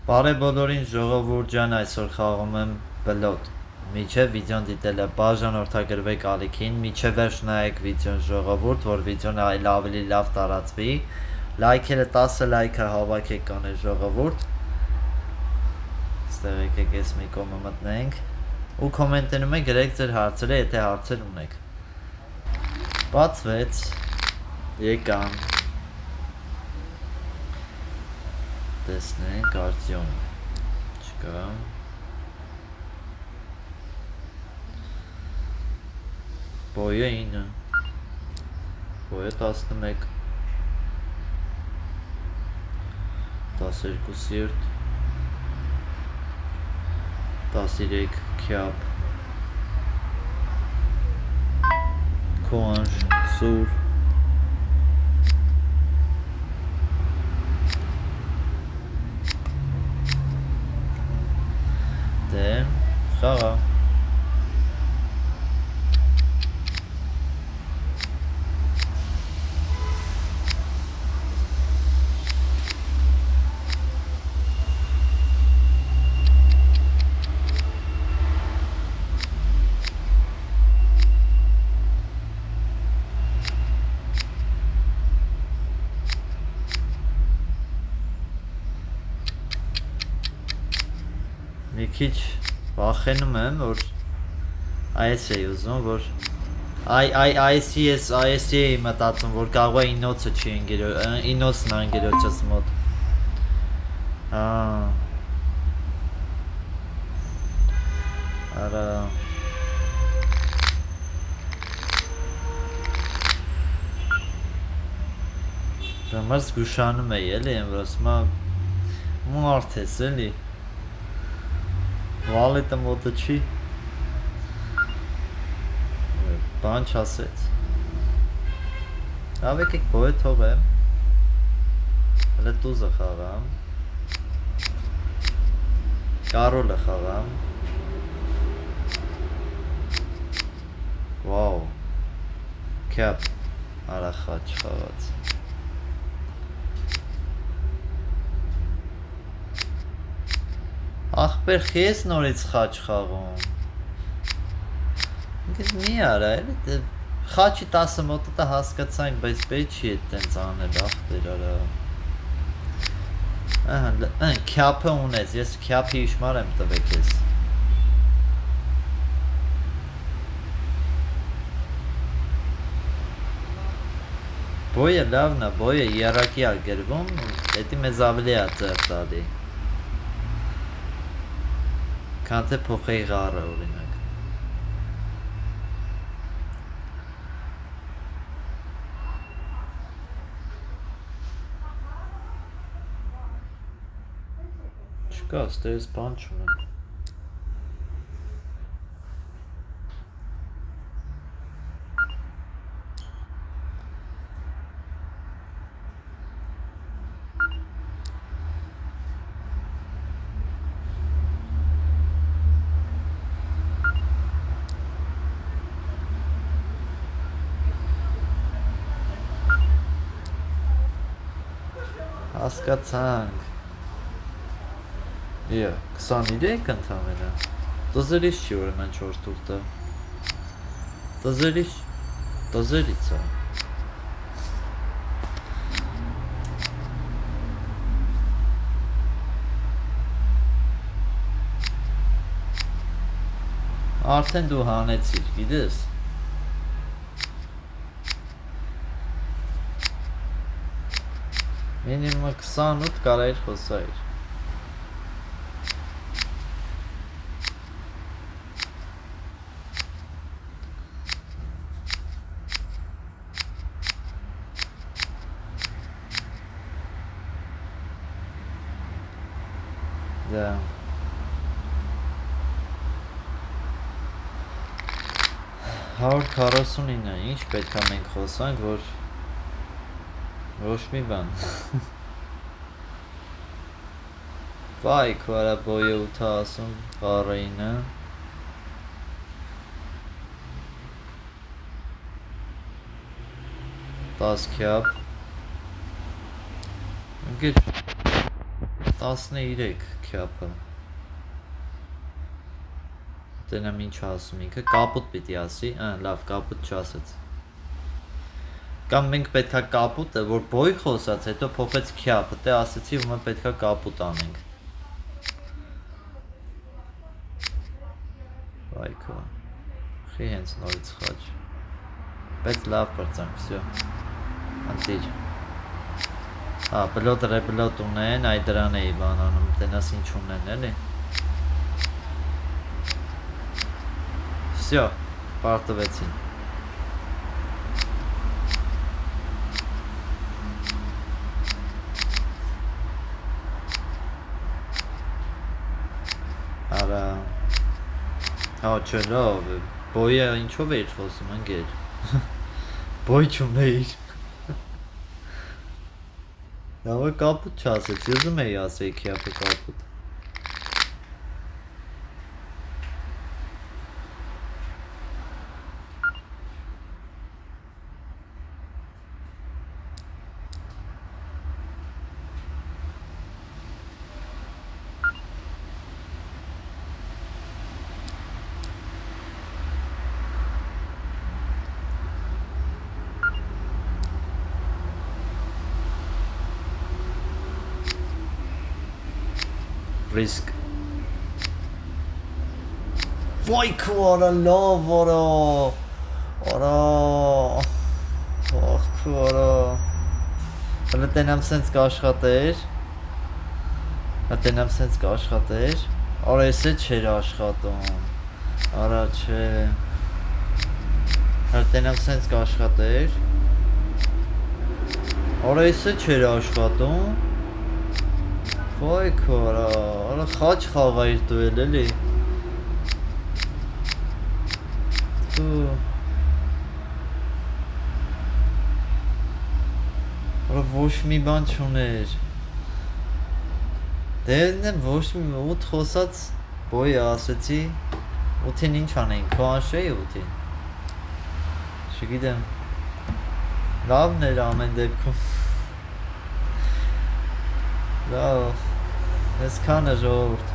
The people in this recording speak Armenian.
Բարև բոլորին ժողովուրդ ջան, այսօր խաղում եմ բլոտ։ Միջև վիդեոն դիտելը բաժանորդագրվեք ալիքին, միջև վերջ նայեք վիդեոն ժողովուրդ, որ վիդեոն ավելի լավ տարածվի։ Լայքերը 10 լայքը հավաքեք կանե ժողովուրդ։ Ստեղ եկեք ես մի կոմը մտնենք։ Ու կոմենտներում գրեք ձեր հարցերը, եթե հարցեր ունեք։ Բացվեց։ Եկան։ Տեսնենք Արտյոմ չկա Բոյը 9 Բոյը 11 12 սիրտ 13 քյապ Քոանջ սուր Խաղա մի քիչ վախենում եմ, որ այս էի ուզում, որ ISի էի մտածում, որ կարող է ինոցը չի ինոցն անգերոջս մոտ արա Ժամաց զգուշանում էի, էլի եմ, որ ասում մարդ ես, էլի Վալետը մոտը չի Բան չասեց Լավ եկեք բոյը թողեմ Հլը տուզը խաղամ Կարոլը խաղամ Վաու Կյապ Արախաչ խաղաց Ախպեր խես նորից խաչ խաղում Ինքս մի արա էլի Խաչի 10 մոտը դա հասկացանք, բայց պետք չի էդ տենց անել ախպեր արա Քյապը ունես, ես քյապի իշմար եմ տվեք ես Բոյը լավն է, բոյը երակի ա գրվում, էդի մեզ ավելի ա ձեր տալի Քան թե փոխեի ғարը օրինակ Չկա, ստերս բան չունեմ Հասկացանք 23 ընդամենը Տզերից չի ուրեմն 4 թուղթը Տզերից է Արդեն դու հանեցիր, գիտես Մինիմը 28 կարայր խոսայր Դա 149, ինչ պետք է մենք խոսանք, որ ոչ մի բան Վայ, քո արա բոյը 80 բարինը 10 քյապ Ընկեր 13 քյապը։ Տենամ ինչ ասում ինքը, կապուտ պիտի ասի, լավ, կապուտ չասեց։ Կամ մենք պետքա կապուտը, որ բոյ խոսած, հետո փոխեց քյապը, դե ասեցի, որ մենք պետքա կապուտ անենք։ Վայքո, խի հենց նորից խաչ։ Բայց լավ պրծանք, վсё։ Անտիր։ Բլոտ ռեբլոտ ունեն, այ դրան էի բանանում, տենաս ինչ ունեն, էլի։ Վсё, պարտվեցին։ Արա, չէ, լավ, բոյը ինչով էիր խոսում, ընկեր։ Բոյ չունեիր։ Լավ է կապուտ չասեց, ուզում էի ասեի քյապը կապուտ։ Risk. Վայքո արա լավ արա։ Արա։ Ախ արա։ Հələ տենամ սենց կաշխատեր։ Տենամ սենց կաշխատեր։ Արա էսը չէր աշխատում։ Արա չէ։ Հələ տենամ սենց կաշխատեր։ Արա էսը չէր աշխատում։ Վայքո արա խաչ խաղայր դու էլի։ Արա ոչ մի բան չուներ։ Դե ոչ մի 8 խոսած բոյը ասեցի 8-ին ինչ անեին, քո անշեի 8-ին։ Չգիտեմ։ Լավն էր ամեն դեպքում։ Լավ, այսքանը ժողովուրդ։